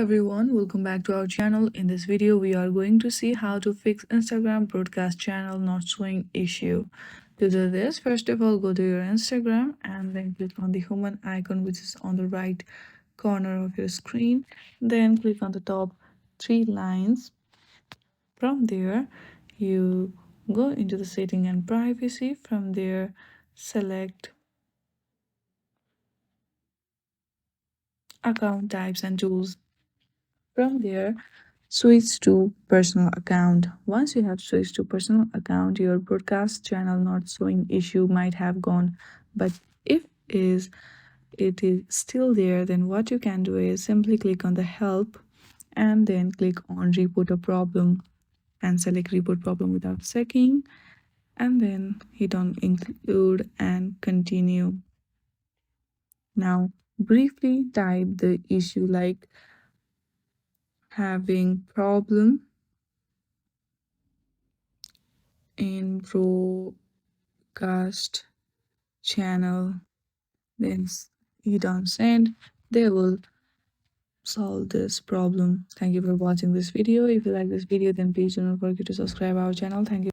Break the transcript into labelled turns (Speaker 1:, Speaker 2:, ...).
Speaker 1: everyone, welcome back to our channel. In this video, we are going to see how to fix Instagram broadcast channel not showing issue. To do this, first of all, go to your Instagram and then click on the human icon which is on the right corner of your screen. Then click on the top three lines. From there, you go into the setting and privacy. From there, select account types and tools. From there, switch to personal account. Once you have switched to personal account, your broadcast channel not showing issue might have gone. But if it is still there, then what you can do is simply click on the help and then click on report a problem and select report problem without checking and then hit on include and continue. Now briefly type the issue like having problem in broadcast channel, then hit on send. They will solve this problem. Thank you for watching this video. If you like this video, then please do not forget to subscribe our channel. Thank you.